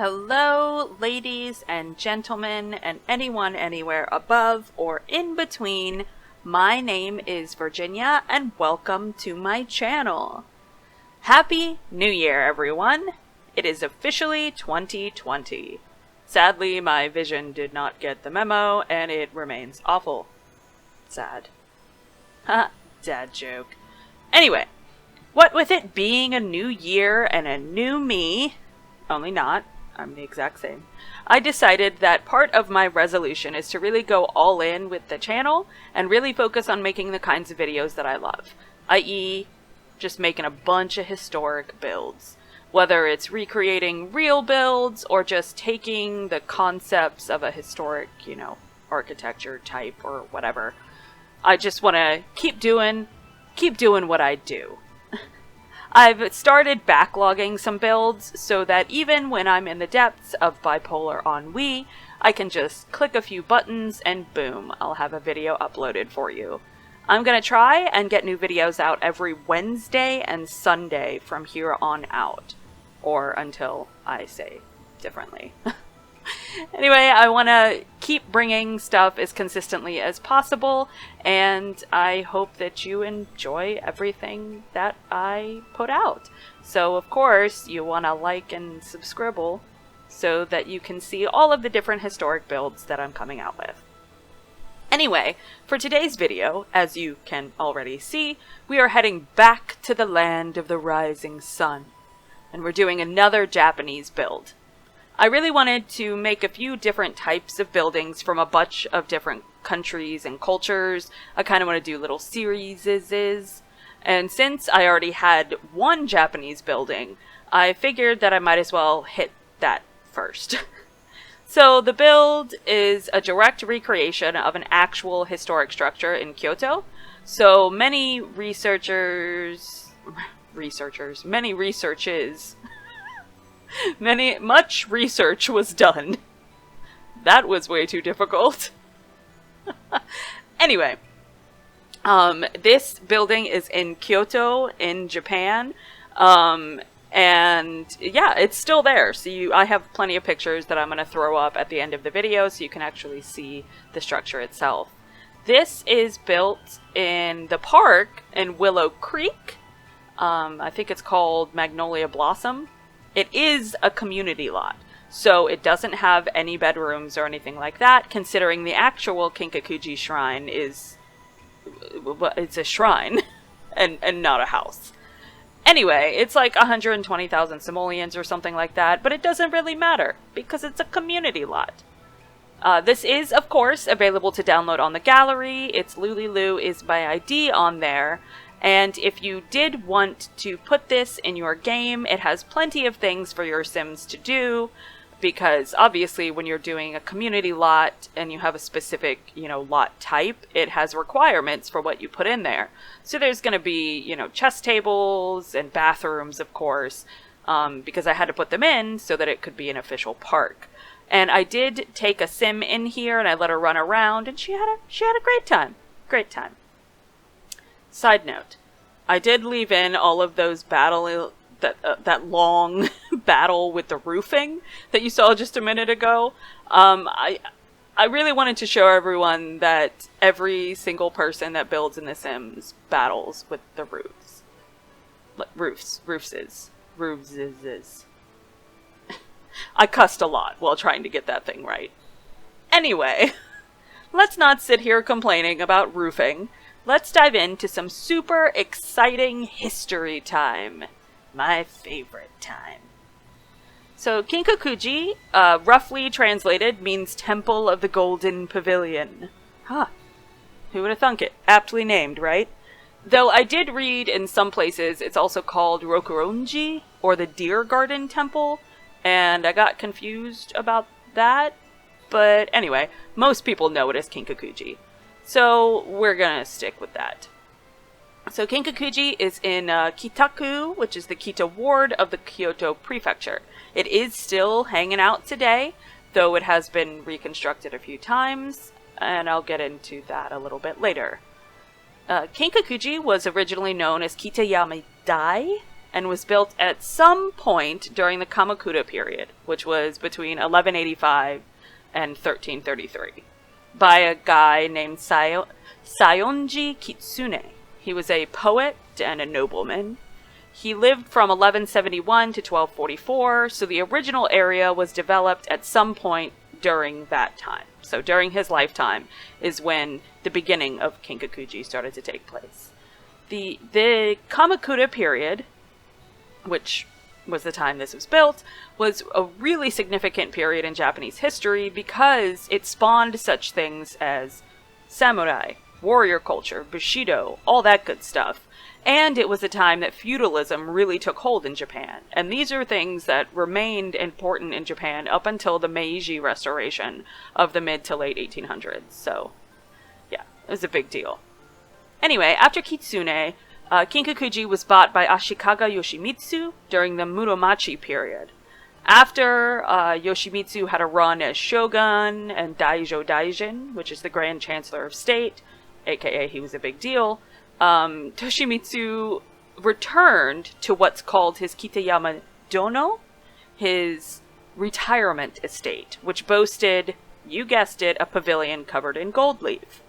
Hello, ladies and gentlemen, and anyone anywhere above or in between. My name is Virginia, and welcome to my channel. Happy New Year, everyone! It is officially 2020. Sadly, my vision did not get the memo, and it remains awful. Sad. Ha, dad joke. Anyway, what with it being a new year and a new me, only not, I'm the exact same, I decided that part of my resolution is to really go all in with the channel and really focus on making the kinds of videos that I love, i.e. just making a bunch of historic builds. Whether it's recreating real builds or just taking the concepts of a historic, architecture type or whatever. I just want to keep doing what I do. I've started backlogging some builds so that even when I'm in the depths of bipolar ennui, I can just click a few buttons and boom, I'll have a video uploaded for you. I'm going to try and get new videos out every Wednesday and Sunday from here on out. Or until I say differently. Anyway, I want to keep bringing stuff as consistently as possible, and I hope that you enjoy everything that I put out. So, of course, you want to like and subscribe so that you can see all of the different historic builds that I'm coming out with. Anyway, for today's video, as you can already see, we are heading back to the land of the rising sun, and we're doing another Japanese build. I really wanted to make a few different types of buildings from a bunch of different countries and cultures. I kind of want to do little series. And since I already had one Japanese building, I figured that I might as well hit that first. So the build is a direct recreation of an actual historic structure in Kyoto. So many researches much research was done. That was way too difficult. Anyway, this building is in Kyoto in Japan. And yeah, it's still there. So I have plenty of pictures that I'm going to throw up at the end of the video so you can actually see the structure itself. This is built in the park in Willow Creek. I think it's called Magnolia Blossom. It is a community lot, so it doesn't have any bedrooms or anything like that, considering the actual Kinkakuji Shrine it's a shrine and not a house. Anyway, it's like 120,000 simoleons or something like that, but it doesn't really matter because it's a community lot. This is, of course, available to download on the gallery. ItsLoolyLoo is my ID on there. And if you did want to put this in your game, it has plenty of things for your Sims to do, because obviously when you're doing a community lot and you have a specific, lot type, it has requirements for what you put in there. So there's going to be, chess tables and bathrooms, of course, because I had to put them in so that it could be an official park. And I did take a Sim in here and I let her run around, and she had a great time. Great time. Side note, I did leave in all of those that long battle with the roofing that you saw just a minute ago. I really wanted to show everyone that every single person that builds in The Sims battles with the roofs. I cussed a lot while trying to get that thing right. Anyway, let's not sit here complaining about roofing. Let's dive into some super exciting history time. My favorite time. So, Kinkakuji, roughly translated, means Temple of the Golden Pavilion. Huh. Who would have thunk it? Aptly named, right? Though I did read in some places it's also called Rokuonji, or the Deer Garden Temple, and I got confused about that. But anyway, most people know it as Kinkakuji. So we're gonna stick with that. So Kinkakuji is in Kitaku, which is the Kita ward of the Kyoto prefecture. It is still hanging out today, though it has been reconstructed a few times, and I'll get into that a little bit later. Kinkakuji was originally known as Kitayama-dai, and was built at some point during the Kamakura period, which was between 1185 and 1333, by a guy named Sayonji Kitsune. He was a poet and a nobleman. He lived from 1171 to 1244, so the original area was developed at some point during that time. So during his lifetime is when the beginning of Kinkakuji started to take place. The Kamakura period, which was the time this was built, was a really significant period in Japanese history because it spawned such things as samurai, warrior culture, Bushido, all that good stuff. And it was a time that feudalism really took hold in Japan. And these are things that remained important in Japan up until the Meiji Restoration of the mid to late 1800s. So, yeah, it was a big deal. Anyway, after Kitsune, Kinkakuji was bought by Ashikaga Yoshimitsu during the Muromachi period. After Yoshimitsu had a run as shogun and Daijo Daijin, which is the Grand Chancellor of State, aka he was a big deal, Toshimitsu returned to what's called his Kitayama Dono, his retirement estate, which boasted, you guessed it, a pavilion covered in gold leaf.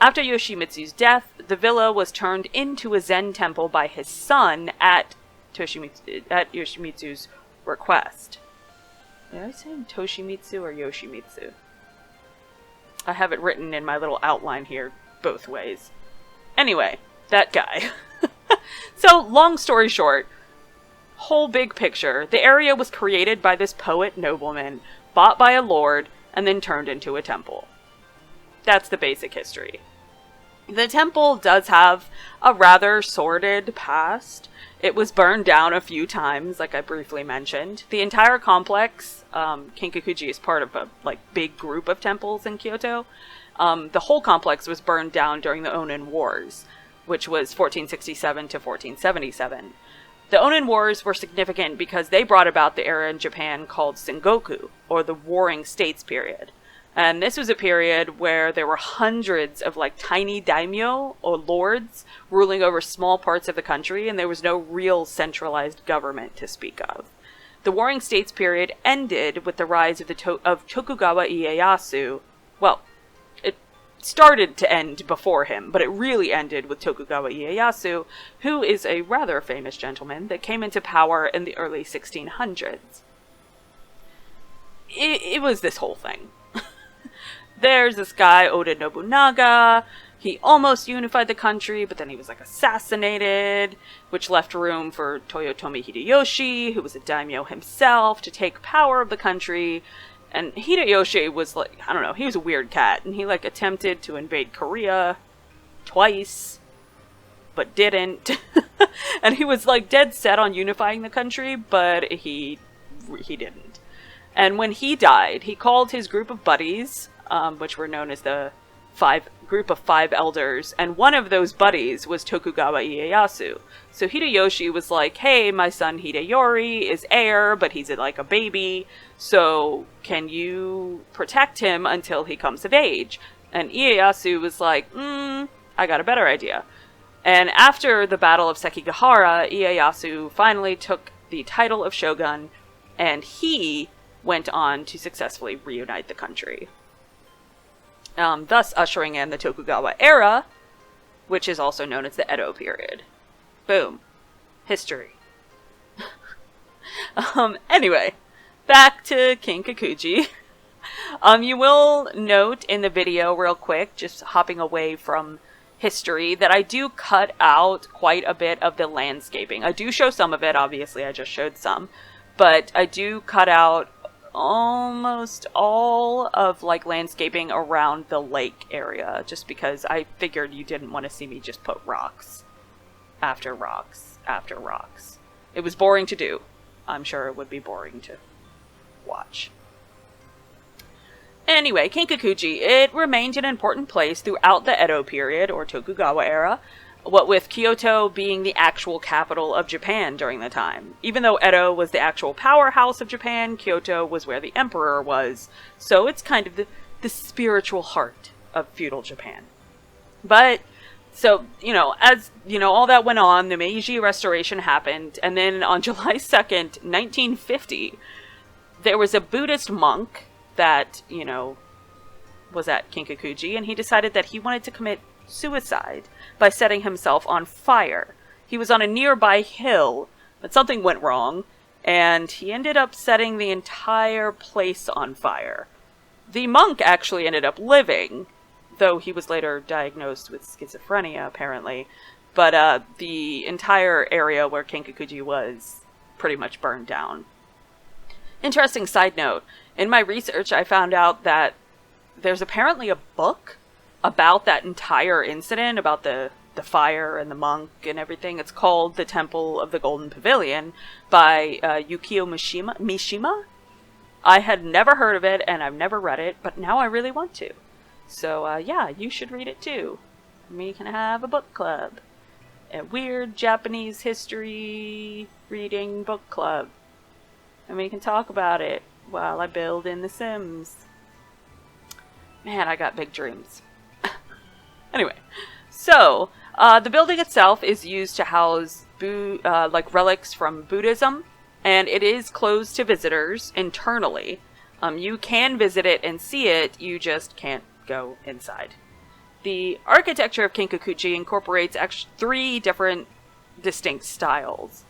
After Yoshimitsu's death, the villa was turned into a Zen temple by his son at Yoshimitsu's request. Did I say Toshimitsu or Yoshimitsu? I have it written in my little outline here both ways. Anyway, that guy. So, long story short, whole big picture, the area was created by this poet nobleman, bought by a lord, and then turned into a temple. That's the basic history. The temple does have a rather sordid past. It was burned down a few times, like I briefly mentioned. The entire complex, Kinkakuji is part of a big group of temples in Kyoto. The whole complex was burned down during the Onin Wars, which was 1467 to 1477. The Onin Wars were significant because they brought about the era in Japan called Sengoku, or the Warring States period. And this was a period where there were hundreds of tiny daimyo, or lords, ruling over small parts of the country, and there was no real centralized government to speak of. The Warring States period ended with the rise of Tokugawa Ieyasu. Well, it started to end before him, but it really ended with Tokugawa Ieyasu, who is a rather famous gentleman that came into power in the early 1600s. It was this whole thing. There's this guy, Oda Nobunaga. He almost unified the country, but then he was assassinated, which left room for Toyotomi Hideyoshi, who was a daimyo himself, to take power of the country. And Hideyoshi was he was a weird cat, and he attempted to invade Korea twice, but didn't. And he was dead set on unifying the country, but he didn't. And when he died, he called his group of buddies, which were known as the group of five elders, and one of those buddies was Tokugawa Ieyasu. So Hideyoshi was like, hey, my son Hideyori is heir, but he's a baby, so can you protect him until he comes of age? And Ieyasu was like, I got a better idea. And after the Battle of Sekigahara, Ieyasu finally took the title of shogun, and he went on to successfully reunite the country. Thus ushering in the Tokugawa era, which is also known as the Edo period. Boom. History. Anyway, back to Kinkakuji. You will note in the video real quick, just hopping away from history, that I do cut out quite a bit of the landscaping. I do show some of it, obviously, I just showed some, but I do cut out almost all of like landscaping around the lake area, just because I figured you didn't want to see me just put rocks after rocks after rocks. It was boring to do. I'm sure it would be boring to watch. Anyway, Kinkakuji, it remained an important place throughout the Edo period, or Tokugawa era, what with Kyoto being the actual capital of Japan during the time. Even though Edo was the actual powerhouse of Japan, Kyoto was where the emperor was, so it's kind of the spiritual heart of feudal Japan. But, so, as, all that went on, the Meiji Restoration happened, and then on July 2nd, 1950, there was a Buddhist monk that, was at Kinkakuji, and he decided that he wanted to commit suicide by setting himself on fire. He was on a nearby hill, but something went wrong, and he ended up setting the entire place on fire. The monk actually ended up living, though he was later diagnosed with schizophrenia, apparently, but the entire area where Kinkakuji was pretty much burned down. Interesting side note, in my research I found out that there's apparently a book about that entire incident, about the fire and the monk and everything. It's called The Temple of the Golden Pavilion by Yukio Mishima. I had never heard of it and I've never read it, but now I really want to. So yeah, you should read it too. We can have a book club. A weird Japanese history reading book club. And we can talk about it while I build in The Sims. Man, I got big dreams. Anyway, so the building itself is used to house like relics from Buddhism, and it is closed to visitors internally. You can visit it and see it, you just can't go inside. The architecture of Kinkakuji incorporates actually 3 different distinct styles.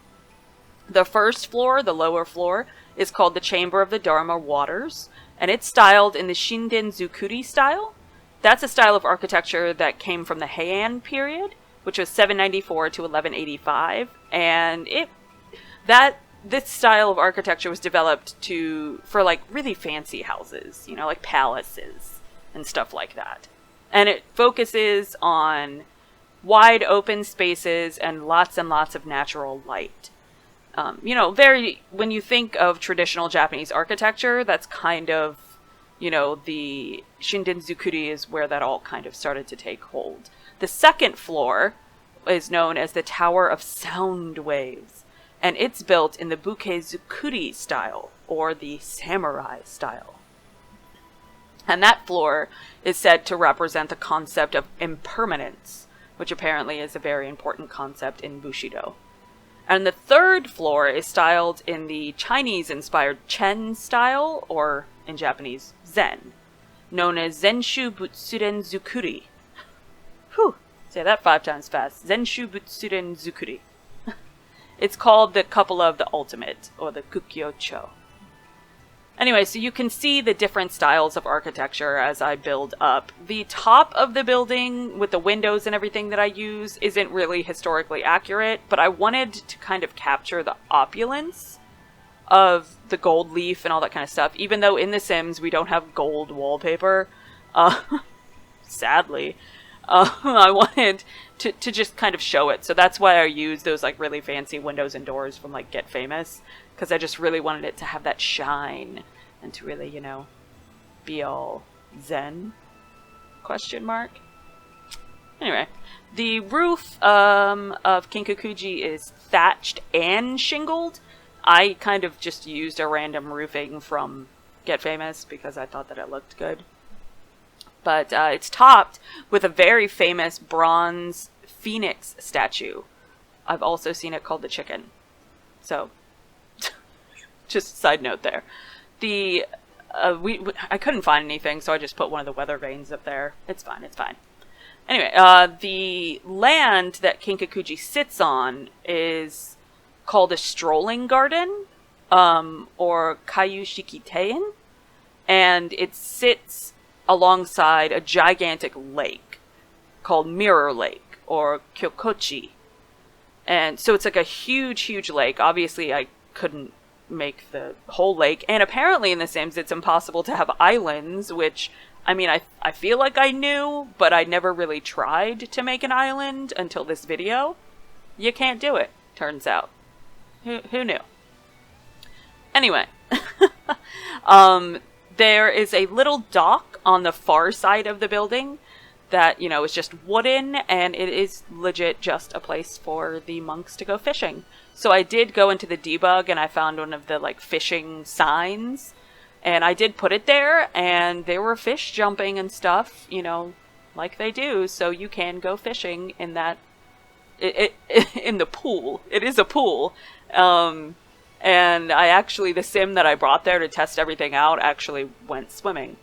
The first floor, the lower floor, is called the Chamber of the Dharma Waters, and it's styled in the Shinden-zukuri style. That's a style of architecture that came from the Heian period, which was 794 to 1185, and this style of architecture was developed for like really fancy houses, like palaces and stuff like that. And it focuses on wide open spaces and lots of natural light. When you think of traditional Japanese architecture, that's kind of, the Shinden-zukuri is where that all kind of started to take hold. The second floor is known as the Tower of Sound Waves, and it's built in the Buke-zukuri style, or the samurai style. And that floor is said to represent the concept of impermanence, which apparently is a very important concept in Bushido. And the third floor is styled in the Chinese-inspired Chen style, or in Japanese, Zen, known as Zenshu Butsuden Zukuri. Whew, say that 5 times fast. Zenshu Butsuden Zukuri. It's called the Couple of the Ultimate, or the Kukyo-cho. Anyway, so you can see the different styles of architecture as I build up. The top of the building, with the windows and everything that I use, isn't really historically accurate, but I wanted to kind of capture the opulence of the gold leaf and all that kind of stuff, even though in The Sims we don't have gold wallpaper. Sadly. I wanted to just kind of show it, so that's why I used those like really fancy windows and doors from like Get Famous, because I just really wanted it to have that shine and to really, be all zen? Question mark. Anyway, the roof of Kinkakuji is thatched and shingled. I kind of just used a random roofing from Get Famous because I thought that it looked good. But it's topped with a very famous bronze phoenix statue. I've also seen it called the Chicken. So, just a side note there. I couldn't find anything, so I just put one of the weather vanes up there. It's fine, it's fine. Anyway, the land that Kinkakuji sits on is called a strolling garden. or Kayushikitein, and it sits alongside a gigantic lake called Mirror Lake, or Kyokochi. And so it's like a huge, huge lake. Obviously, I couldn't make the whole lake. And apparently in The Sims, it's impossible to have islands, which, I mean, I feel like I knew, but I never really tried to make an island until this video. You can't do it, turns out. Who knew? Anyway, there is a little dock on the far side of the building that, you know, is just wooden, and it is legit just a place for the monks to go fishing. So I did go into the debug, and I found one of the, like, fishing signs, and I did put it there, and there were fish jumping and stuff, you know, like they do, so you can go fishing in that, in the pool. It is a pool. And I actually, the sim that I brought there to test everything out actually went swimming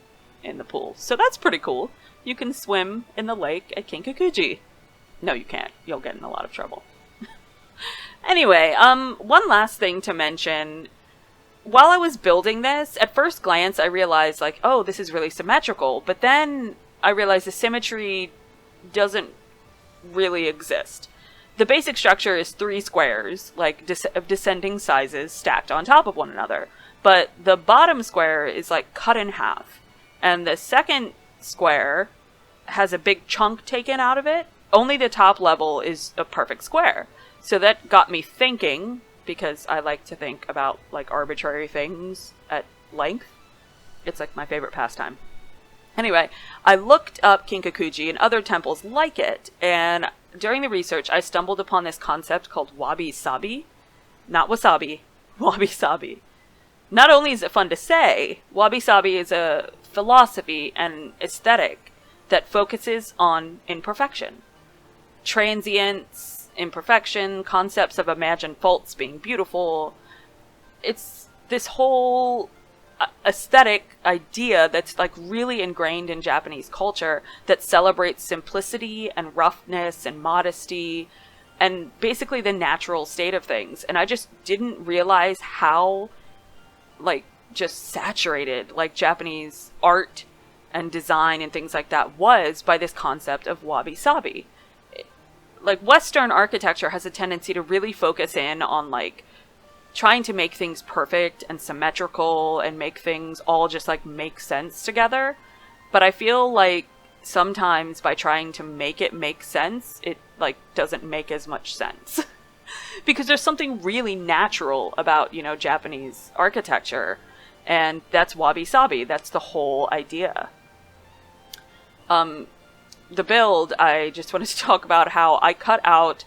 in the pool. So that's pretty cool. You can swim in the lake at Kinkakuji. No, you can't. You'll get in a lot of trouble. Anyway, one last thing to mention. While I was building this, at first glance, I realized, like, oh, this is really symmetrical. But then I realized the symmetry doesn't really exist. The basic structure is 3 squares, like, of descending sizes stacked on top of one another. But the bottom square is, like, cut in half. And the second square has a big chunk taken out of it. Only the top level is a perfect square. So that got me thinking, because I like to think about, like, arbitrary things at length. It's, like, my favorite pastime. Anyway, I looked up Kinkakuji and other temples like it, and during the research, I stumbled upon this concept called wabi-sabi. Not wasabi, wabi-sabi. Not only is it fun to say, wabi-sabi is a philosophy and aesthetic that focuses on imperfection. Transience, imperfection, concepts of imagined faults being beautiful. It's this whole aesthetic idea that's, like, really ingrained in Japanese culture that celebrates simplicity and roughness and modesty and basically the natural state of things. And I just didn't realize how, like, just saturated, like, Japanese art and design and things like that was by this concept of wabi-sabi. Like, Western architecture has a tendency to really focus in on, like, trying to make things perfect and symmetrical and make things all just, like, make sense together. But I feel like sometimes by trying to make it make sense, it, like, doesn't make as much sense. Because there's something really natural about, you know, Japanese architecture. And that's wabi-sabi. That's the whole idea. The build, I just wanted to talk about how I cut out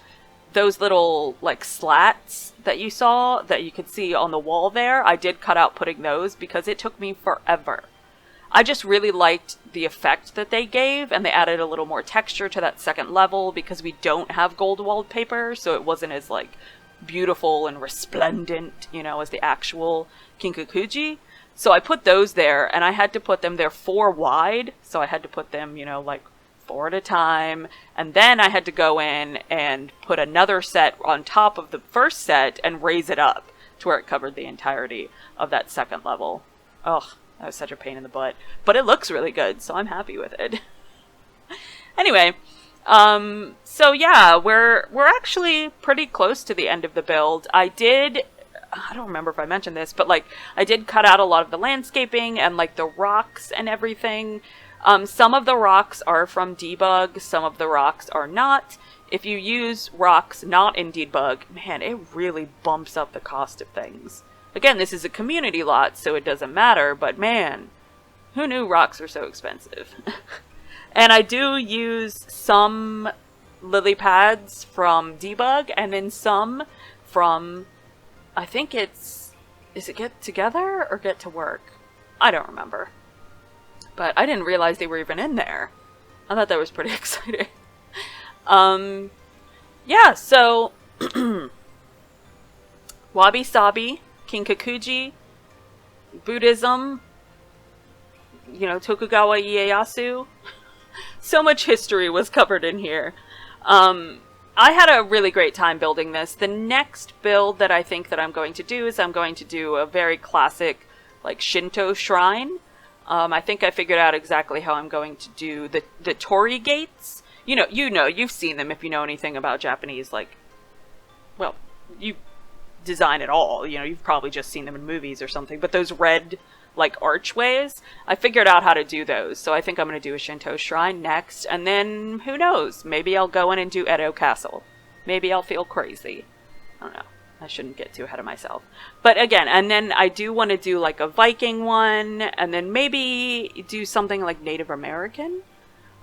those little, like, slats that you saw, that you could see on the wall there. I did cut out putting those because it took me forever. I just really liked the effect that they gave, and they added a little more texture to that second level because we don't have gold wallpaper, so it wasn't as, like, beautiful and resplendent, you know, as the actual Kinkakuji. So I put those there, and I had to put them there 4 wide, so I had to put them, you know, like, 4 at a time, and then I had to go in and put another set on top of the first set and raise it up to where it covered the entirety of that second level. Ugh, that was such a pain in the butt. But it looks really good, so I'm happy with it. Anyway, so yeah, we're actually pretty close to the end of the build. I don't remember if I mentioned this, but, like, I did cut out a lot of the landscaping and, like, the rocks and everything. Some of the rocks are from debug, some of the rocks are not. If you use rocks not in debug, man, it really bumps up the cost of things. Again, this is a community lot, so it doesn't matter, but man, who knew rocks were so expensive? And I do use some lily pads from debug, and then some from, I think is it Get Together or Get to Work? I don't remember. But I didn't realize they were even in there. I thought that was pretty exciting. Yeah, so wabi-sabi, Kinkakuji, Buddhism, you know, Tokugawa Ieyasu. So much history was covered in here. I had a really great time building this. The next build that I think that I'm going to do is I'm going to do a very classic, like, Shinto shrine. I think I figured out exactly how I'm going to do the torii gates. You've seen them if you know anything about Japanese, like, well, you design at all. You've probably just seen them in movies or something. But those red, like, archways, I figured out how to do those. So I think I'm going to do a Shinto shrine next. And then, who knows? Maybe I'll go in and do Edo Castle. Maybe I'll feel crazy. I don't know. I shouldn't get too ahead of myself. But again, and then I do want to do, like, a Viking one. And then maybe do something like Native American.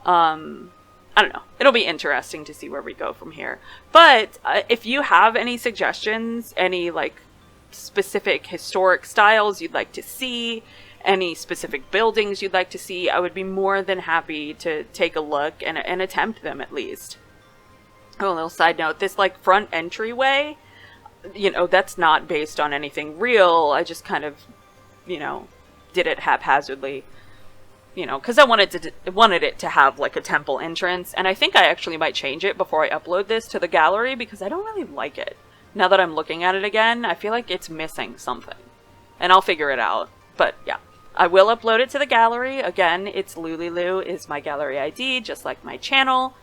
I don't know. It'll be interesting to see where we go from here. But if you have any suggestions, any, like, specific historic styles you'd like to see, any specific buildings you'd like to see, I would be more than happy to take a look and attempt them at least. Oh, a little side note, this, like, front entryway, that's not based on anything real. I just kind of, did it haphazardly, because I wanted it to have, like, a temple entrance, and I think I actually might change it before I upload this to the gallery, because I don't really like it. Now that I'm looking at it again, I feel like it's missing something. And I'll figure it out. But yeah, I will upload it to the gallery. Again, ItsLoolyLoo is my gallery ID, just like my channel.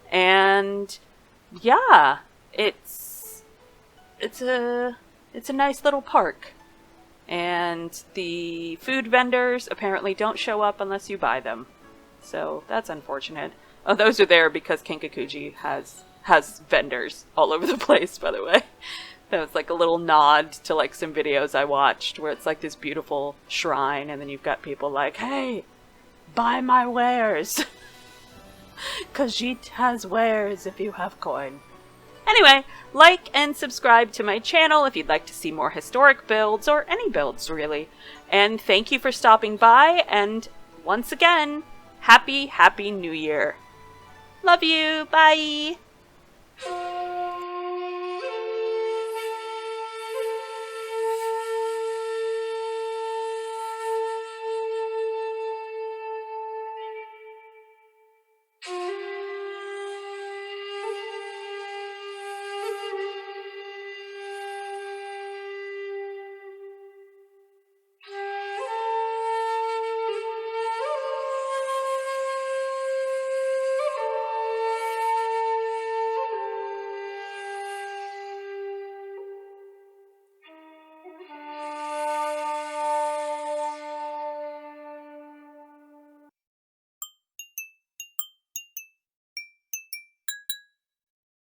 And yeah, it's a nice little park. And the food vendors apparently don't show up unless you buy them. So that's unfortunate. Oh, those are there because Kinkakuji has vendors all over the place, by the way. That was like a little nod to, like, some videos I watched where it's like this beautiful shrine and then you've got people like, hey, buy my wares. Khajiit has wares if you have coin. Anyway, like and subscribe to my channel if you'd like to see more historic builds, or any builds really. And thank you for stopping by, and once again, Happy New Year. Love you, bye!